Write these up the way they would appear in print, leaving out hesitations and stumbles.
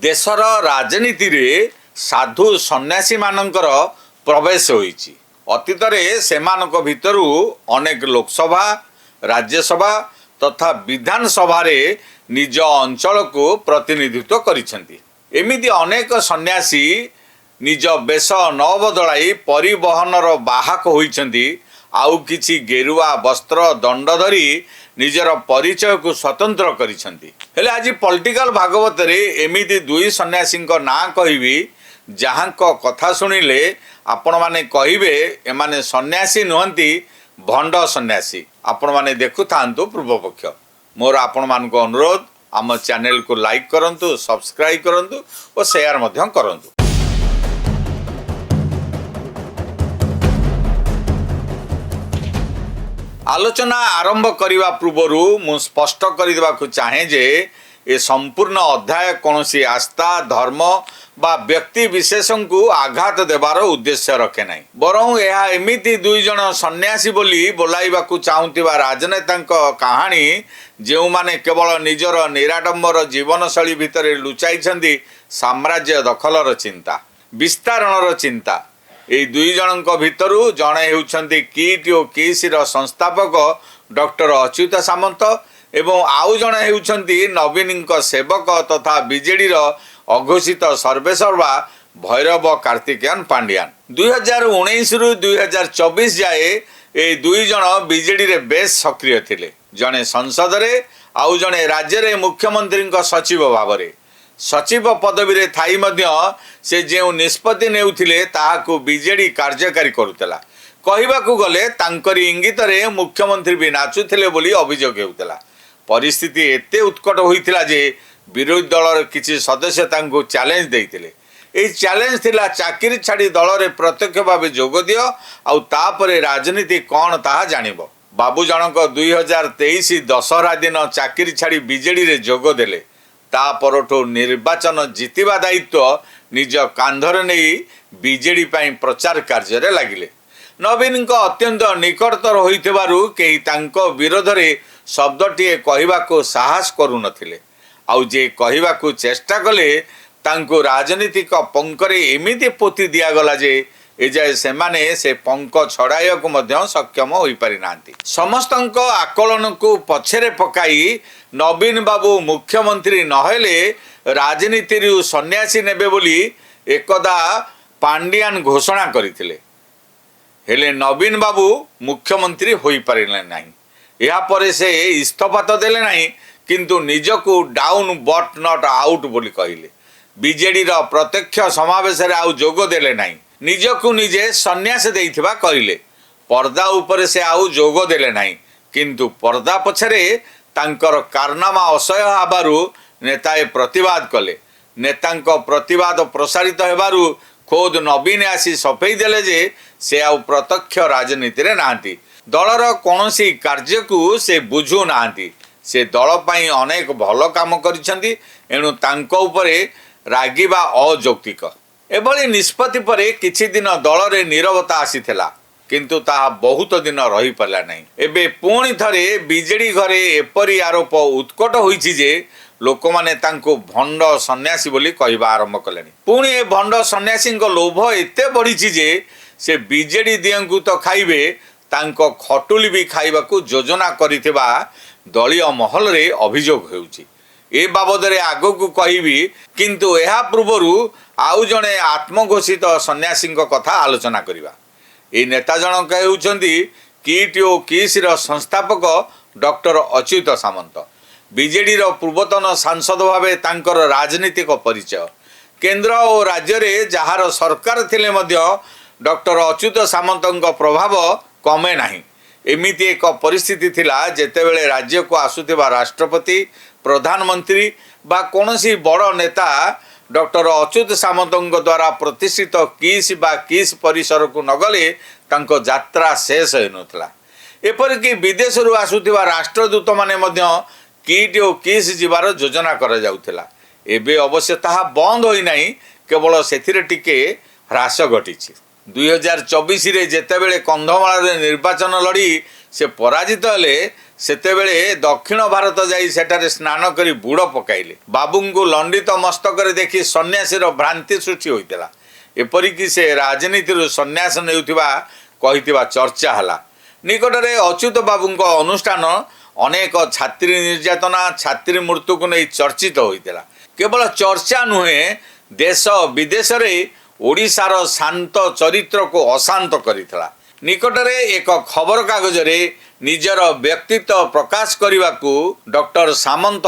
देशर राजनीति रे साधु सन्यासी मानकर प्रवेश होईची। अतीत सेमानक भितरु अनेक लोकसभा राज्यसभा तथा विधानसभा रे निज अंचल को प्रतिनिधित्व करिसेंती। एमिति अनेक सन्यासी निज बेश न बदलाई परिवहनर बाहक होइछंती। आउ किछि गेरुआ वस्त्र दंड धरी निजर परिचय को स्वतंत्र करिसेंती। हेले आज पॉलिटिकल भागवत रे एमिति दुई सन्यासी ना कहबी जहाँक कथा शुणिले आपण माने कहिबे एमाने सन्यासी नुहंती भंड सन्यासी। आपण माने देखु थांतु पूर्व पक्ष। मोर आपण मानको अनुरोध आम चैनल को लाइक करंतु, सब्सक्राइब करंतु और शेयर मध्यम करंतु। आलोचना आरंभ करने पूर्व मु स्पष्ट कर चाहे जे ए संपूर्ण अध्याय कौन सी आस्था धर्म बा व्यक्ति विशेष को आघात देवार उद्देश्य रखे ना, बरं यह एमिति दुई जन सन्यासी बोली बोलाइबाकू चाहुथिबा राजनेता कहानी जो माने केवल निजर निराडंबर जीवनशैली भितर लुचाई साम्राज्य दखलर चिंता विस्तारणर चिंता। এই দুই জনଙ୍କ ভিতରୁ ଜଣେ ହେଉଛନ୍ତି କିଟ୍ ଓ କିସ୍ର ସଂସ୍ଥାପକ ଡକ୍ଟର ଅଚ୍ୟୁତ ସାମନ୍ତ ଏବଂ ଆଉ ଜଣେ ହେଉଛନ୍ତି ନବୀନଙ୍କ ସେବକ ତଥା ବିଜେଡିର ଅଘୋଷିତ ସର୍ବେସର୍ବା ଭୈରବ କାର୍ତ୍ତିକେୟନ ପାଣ୍ଡିଆନ। 2019ରୁ 2024 ଯାଏ এই ଦୁଇ ଜଣ ବିଜେଡିରେ ବେଶ ସକ୍ରିୟ ଥିଲେ। ଜଣେ ସଂସଦରେ ଆଉ ଜଣେ ରାଜ୍ୟରେ ମୁଖ୍ୟମନ୍ତ୍ରୀଙ୍କ ସଚିବ ଭାବରେ। सचिव पदवी रे थाई मध्य से जो निष्पत्ति नेउथिले ताहाकू बीजेडी कार्यकारी करुतला। कहिबाकू गले तांकरी इंगित रे मुख्यमंत्री भी नाचुथिले बोली अभियोग हेउतला। परिस्थिति एते उत्कट होइतिला जे विरोधी दलर किछि सदस्य तांको चैलेंज देइतिले। एई चैलेंज थिला चाकरी छाड़ी दल रे प्रत्यक्ष भाव जोग दियो आउ तापरे राजनीति कोन ताहा जानिबो। बाबू जनक 2023 दशहरा दिन चाकरी छाड़ी बीजेडी रे जोग देले। ता परठो निर्वाचन जितिबा दायित्व निज कांधर नहीं बीजेडी पाई प्रचार कार्य रे लागिले। नवीन को अत्यंत निकटतर होइथिबारु केही तांको विरोध रे शब्दटीए कहिबाको साहस करू नथिले। आउ जे कहिबाको चेष्टा कले तांको राजनीतिक पंकरे एमिति पोती दिया गला जे एजाए सेमाने से पंक छड़ाइया को मध्य सक्षम होई पारि नांती। समस्तंक आकलन को पछरे पकाई नवीन बाबू मुख्यमंत्री नहेले राजनीति सन्यासी नेबे बोली एकदा पांडियान घोषणा करथिले। हेले नवीन बाबू मुख्यमंत्री होई पारिले नाही। या परे से इस्तीफा तो देले नाही किंतु निजको डाउन बट नॉट आउट बोली कहिले। बीजेडी रो प्रत्यक्ष समावेश रे आउ जोग देले नाही। निजको निजे सन्यास देइथिबा कहिले। पर्दा ऊपर से आउ जोग देले नाही किंतु पर्दा पछरे तांकर कारनामा असह्य हबारु नेताए प्रतिवाद कले। नेतांक प्रतिवाद प्रसारित हेबारु खोद नवीन आसी सफेई देले जे से आउ प्रत्यक्ष राजनीति रे नांती। दलर कोनोसी कार्य को से बुझु नांती। से दल पई अनेक भल काम करिसेंती एणु तांको उपरे रागिबा अयौक्तिक। एभली निष्पत्ति परे किछि दिन दल रे नीरवता आसीथिला किंतु ताहा बहुत दिन रही पाला नहीं। एबे पुणी थरे बीजेडी घरे एपरी आरोप उत्कट होईछि जे लोक माने तांको भंड सन्यासी बोली कहबा आरंभ कलेनी। पुणी ए भंड सन्यासी लोभ एते बढ़िछि जे से बीजेडी दियंकु तो खाइबे तांको खटुली भी खाइबाकू योजना करिथिबा दलीय महल रे अभियोग हेउछि। ए बाबद रे आगो को कहबी किंतु एहा पूर्वरु आउ जणे आत्मघोषित सन्यासी कथा आलोचना करिबा। ए नेता जनक हेउछंती किट ओ किस्र संस्थापक डॉक्टर अच्युत सामंत। बीजेडी रो पूर्वतन सांसद भावे तांकर राजनीतिक परिचय। केंद्र और राज्य रे जहार सरकार थिले मध्य डॉक्टर अच्युत सामंतଙ୍କ प्रभाव कमे नाही। एमिति एक परिस्थिति थिला जेतेबेले राज्य को आसुथिबा राष्ट्रपति प्रधानमंत्री बा कोनोसी बड़ नेता डॉक्टर अच्युत सामंतଙ୍କ द्वारा प्रतिष्ठित किस बा किस परिसर को नगले तांको यात्रा शेष होनथला। एपरिक विदेश रु आसुथिबा राष्ट्रदूत माने मध्य किट ओ किस जिबार योजना करा जाउथला। एबे अवश्य ताहा बंद होई नाही, केवल सेथिरे टिके ह्रास घटिछि। 2024 रे जेतेबेले कंधमाल रे निर्वाचन लड़ी से पराजित हेले सेतेबेले दक्षिण भारत जाई सेठारे स्नान करी बुड़ पकाइले। बाबूंको लंडित मस्तक देखि सन्यासीर भ्रांति सृष्टि होइतिला। एपरिकी से राजनीति सन्यास नेउथिबा कहितिबा चर्चा हला। निकटरे अच्युत बाबूंको अनुष्ठान अनेक छात्री निर्यातना छात्री मृत्यु को नहीं चर्चित होइतिला। केवल चर्चा नुहे देश विदेश रे ओडिशार शांत चरित्र को अशांत करितला। निकटरे एक खबर कागज रे निजर व्यक्तित्व प्रकाश करने को डॉक्टर सामंत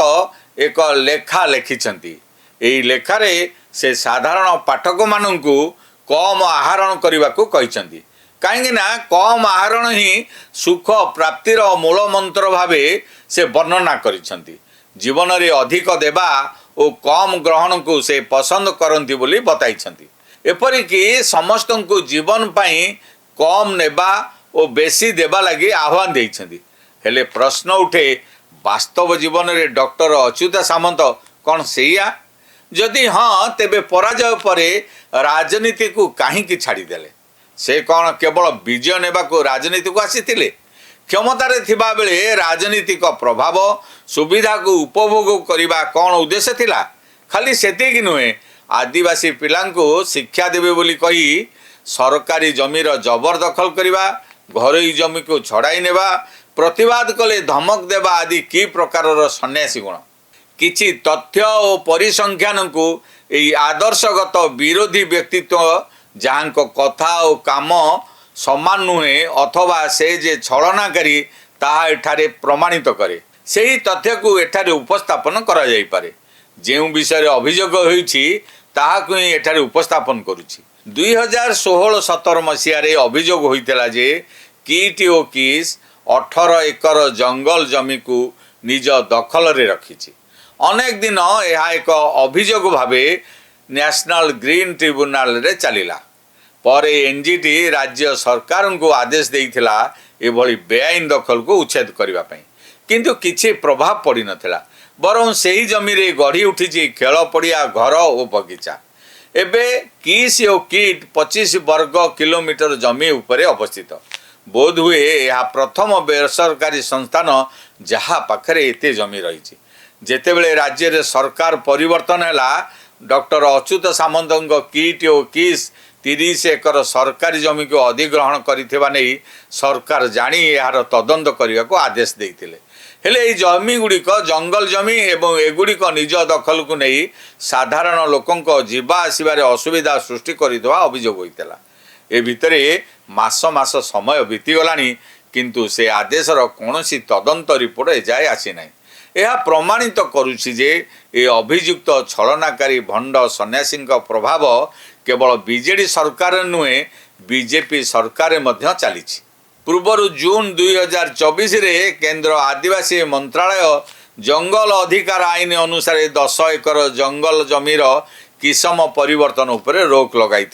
एक लेखा लिखिछंती। एही लेखारे से साधारण पाठक माननकु कम आहरण करने को कहिछंती। कहीं कम आहरण ही सुख प्राप्तिर मूल मंत्र भावे से वर्णना करिछंती। जीवन रे अधिक देवा और कम ग्रहण को से पसंद करती बोली बताइछंती। एपरिकी समस्त को जीवन पाई कम नेबा और बेसी देवा लगी आह्वान देइछंती। हेले प्रश्न उठे वास्तव जीवन रे डॉक्टर अच्युत सामंत कौन सेया? जदि हाँ तेबे पराजय परे राजनीति को कहीं छाड़ीदेले? से कौन केवल विजय नेबा को राजनीति को आसीथिले? क्षमतारे थिबा बेले राजनीतिक प्रभाव सुविधा को उपभोग करने कौन उद्देश्य थिला? खाली सेतिक नुहे आदिवासी पिलांको शिक्षा देवे बोली कही सरकारी जमीर जबरदखल करवा, घरोई जमी को छड़ाई नेबा, प्रतिवाद कले धमक देवा आदि की प्रकार सन्यासी गुण। किछि तथ्य और परिसंख्यान को यही आदर्शगत विरोधी व्यक्तित्व जहाँ कथा और काम समान नुहे अथवा से जे छलनाकारी ताहा एठारे प्रमाणित करे सेही तथ्य को एठारे उपस्थापन करा जाई पारे। जेउ विषय अभियोग होईछि ताहाकु ही एठारे उपस्थापन करूछि। 2016-17 मसीह रे अभियोग होइतला जे किट ओ किस 18 एकर जंगल जमी को निज दखल रे रखिछि। अनेक दिन यह एक अभियोग भावे नेशनल ग्रीन ट्रिब्यूनल रे चलिला। पर एनजीटी राज्य सरकार को आदेश देइथिला एभली बेआईन दखल को उच्छेद करबा पई, किंतु किछि प्रभाव पड़ी नथिला। बरं सेही जमी रे गढ़ी उठिछि खेल पड़िया, घर और बगीचा। एबे किस और किट 25 वर्ग किलोमीटर जमी उपरे अवस्थित। बोध हुए यह प्रथम बेसरकारी संस्थान जहाँ पाखरे एते जमी रही। जेतेबेले राज्य रे सरकार परिवर्तन हैला डॉक्टर अच्युत सामंत किट और किस 30 एकर सरकारी जमी को अधिग्रहण करिथिबा नै सरकार जानी यार तदंत करने को आदेश देइथिले। हेले এই जमी गुड़िक जंगल जमी एवं एगुड़िक निज दखल को नहीं साधारण लोकंक जीवा आसबार असुविधा सृष्टि करथिबा अभियोग होइतला। ए भितरे मास मास समय बीतीगलानी किंतु से आदेशर कौनसी तदंत रिपोर्ट एजाए आसी नाही। यह प्रमाणित करुछि जे ए अभियुक्त छलनाकारी भंड सन्यासी प्रभाव केवल बीजेडी सरकार नुहे बीजेपी सरकार मध्य चलीछि। पूर्वर जून 2024 रे केंद्र आदिवासी मंत्रालय जंगल अधिकार आईन अनुसार 10 एकर जंगल जमीर किसम परिवर्तन उपरे रोक लगाई।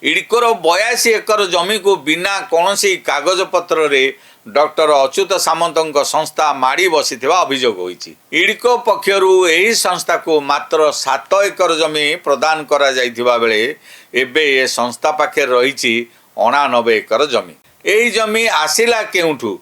इडकोर 82 एकर जमी को बिना कौनसी कागज पत्र रे डॉक्टर अच्युत सामंत संस्था माड़ी बसिथिबा अभियोग होईछि। इडको पक्षरु एही संस्था को मात्र 7 एकर जमी प्रदान करा जाइथिबा बेले एबे ए संस्था पाखे रहिछि 89 एकर जमी। एही जमी आसिला केउठु,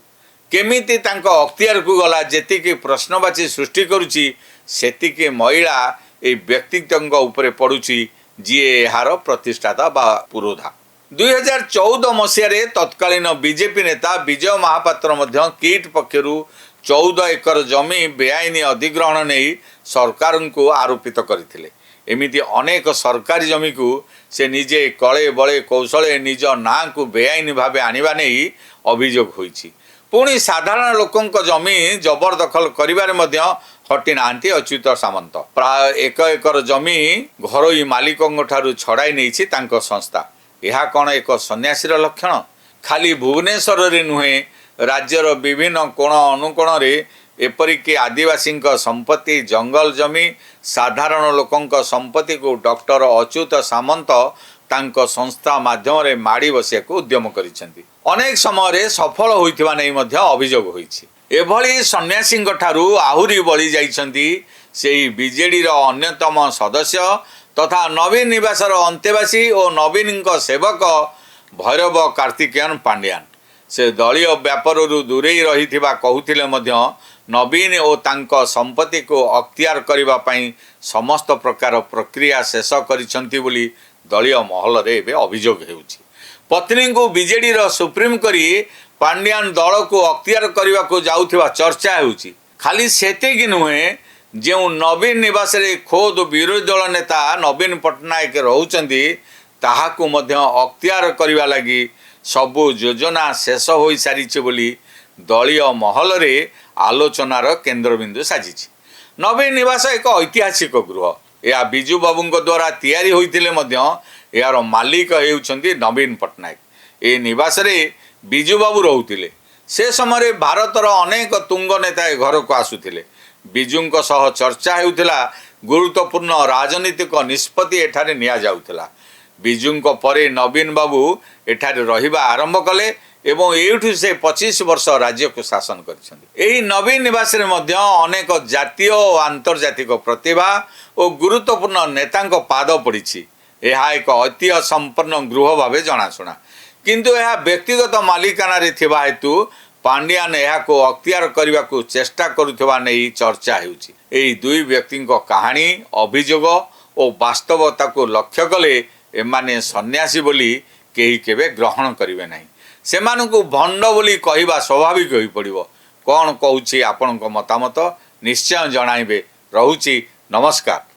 केमिति तांको अख्तियार को गला, जेतिकी प्रश्नवाची सृष्टि करुछि सेतिकी महिला ए व्यक्तित्व उपरे पड़ुछि जीए एहार प्रतिष्ठाता बा पुरोधा। 2014 मसीह रे तत्कालीन बीजेपी नेता विजय महापात्र मध्य किट पक्षरु 14 एकर जमी बेआईनी अधिग्रहण नहीं सरकार को आरोपित करथिले। एमिति अनेक सरकारी जमी को से निजे कले बले कौशले निज ना को बेआईनी भावे आनिबा नहीं अभियोग होईछि। पुणी साधारण लोकंक जमी जबरदखल करिबारे मध्य हटी नांती अच्युत सामंत। प्राय 1 एकर जमी घरोई मालिकंग ठारू छड़ाई नेछि तांको संस्था। यह कौन एक सन्यासीर लक्षण? खाली भुवनेश्वर रे नुहे राज्यर विभिन्न कोण अनुकोण रे एपरिकी आदिवासी संपत्ति जंगल जमी साधारण लोकंक संपत्ति को डॉक्टर अच्युत सामंत तांको संस्था माध्यम रे माड़ी बसिया को उद्यम करिसेंती। अनेक समय रे सफल होइथिबा नै मध्य अभियोग होईछि। एभली सन्यासी ठारू आहुरी बळी जाइछंती सेही बीजेडी रो अन्यतम सदस्य तथा नवीन निवासर अंतेवासी और नवीन सेवक भैरव कार्तिकेयन पांड्यान। से दलीय व्यापारରୁ ଦୂରେଇ ରହିଥିବା କହୁଥିଲେ ମଧ୍ୟ ନବୀନ ଓ ତାଙ୍କ ସମ୍ପତ୍ତିକୁ ଅକ୍ତିଆର କରିବା ପାଇଁ ସମସ୍ତ ପ୍ରକାର ପ୍ରକ୍ରିୟା ଶେଷ କରିଛନ୍ତି ବୋଲି ଦଳୀୟ ମହଲରେ ଏବେ ଅଭିଯୋଗ ହେଉଛି। ପତ୍ନୀଙ୍କୁ ବିଜେଡିର ସୁପ୍ରିମ କରି ପାଣ୍ଡିଆନ ଦଳକୁ ଅକ୍ତିଆର କରିବାକୁ ଯାଉଥିବା ଚର୍ଚ୍ଚା ହେଉଛି। ଖାଲି ସେତିକି ନୁହେଁ, ଯେଉଁ ନବୀନ ନିବାସରେ ଖୋଦ ବିରୋଧୀ ଦଳ ନେତା ନବୀନ ପଟ୍ଟନାୟକ ରହୁଛନ୍ତି ତାହାକୁ ମଧ୍ୟ ଅକ୍ତିଆର କରିବା ଲାଗି ସବୁ ଯୋଜନା ଶେଷ ହୋଇସାରିଛି ବୋଲି ଦଳୀୟ ମହଲରେ ଆଲୋଚନାର କେନ୍ଦ୍ରବିନ୍ଦୁ ସାଜିଛି। ନବୀନ ନିବାସ ଏକ ଐତିହାସିକ ଗୃହ। ଏହା ବିଜୁ ବାବୁଙ୍କ ଦ୍ୱାରା ତିଆରି ହୋଇଥିଲେ ମଧ୍ୟ ଏହାର ମାଲିକ ହେଉଛନ୍ତି ନବୀନ ପଟ୍ଟନାୟକ। ଏ ନିବାସରେ ବିଜୁ ବାବୁ ରହୁଥିଲେ। ସେ ସମୟରେ ଭାରତର ଅନେକ ତୁଙ୍ଗ ନେତା ଏ ଘରକୁ ଆସୁଥିଲେ। ବିଜୁଙ୍କ ସହ ଚର୍ଚ୍ଚା ହେଉଥିଲା, ଗୁରୁତ୍ୱପୂର୍ଣ୍ଣ ରାଜନୈତିକ ନିଷ୍ପତ୍ତି ଏଠାରେ ନିଆଯାଉଥିଲା। ବିଜୁଙ୍କ ପରେ ନବୀନ ବାବୁ ଏଠାରେ ରହିବା ଆରମ୍ଭ କଲେ ଏବଂ ଏଇଠୁ ସେ 25 ବର୍ଷ ରାଜ୍ୟକୁ ଶାସନ କରିଛନ୍ତି। ଏହି ନବୀନ ନିବାସରେ ମଧ୍ୟ ଅନେକ ଜାତୀୟ ଓ ଆନ୍ତର୍ଜାତିକ ପ୍ରତିଭା ଓ ଗୁରୁତ୍ୱପୂର୍ଣ୍ଣ ନେତାଙ୍କ ପାଦ ପଡ଼ିଛି। ଏହା ଏକ ଐତିହ୍ୟ ସମ୍ପନ୍ନ ଗୃହ ଭାବେ ଜଣାଶୁଣା, କିନ୍ତୁ ଏହା ବ୍ୟକ୍ତିଗତ ମାଲିକାନାରେ ଥିବା ହେତୁ ପାଣ୍ଡିଆନ ଏହାକୁ ଅକ୍ତିଆର କରିବାକୁ ଚେଷ୍ଟା କରୁଥିବା ନେଇ ଚର୍ଚ୍ଚା ହେଉଛି। ଏହି ଦୁଇ ବ୍ୟକ୍ତିଙ୍କ କାହାଣୀ, ଅଭିଯୋଗ ଓ ବାସ୍ତବତାକୁ ଲକ୍ଷ୍ୟ କଲେ ଏମାନେ ସନ୍ନ୍ୟାସୀ ବୋଲି କେହି କେବେ ଗ୍ରହଣ କରିବେ ନାହିଁ। ସେମାନଙ୍କୁ ଭଣ୍ଡ ବୋଲି କହିବା ସ୍ୱାଭାବିକ ହୋଇପଡ଼ିବ। କ'ଣ କହୁଛି ଆପଣଙ୍କ ମତାମତ ନିଶ୍ଚୟ ଜଣାଇବେ। ରହୁଛି, ନମସ୍କାର।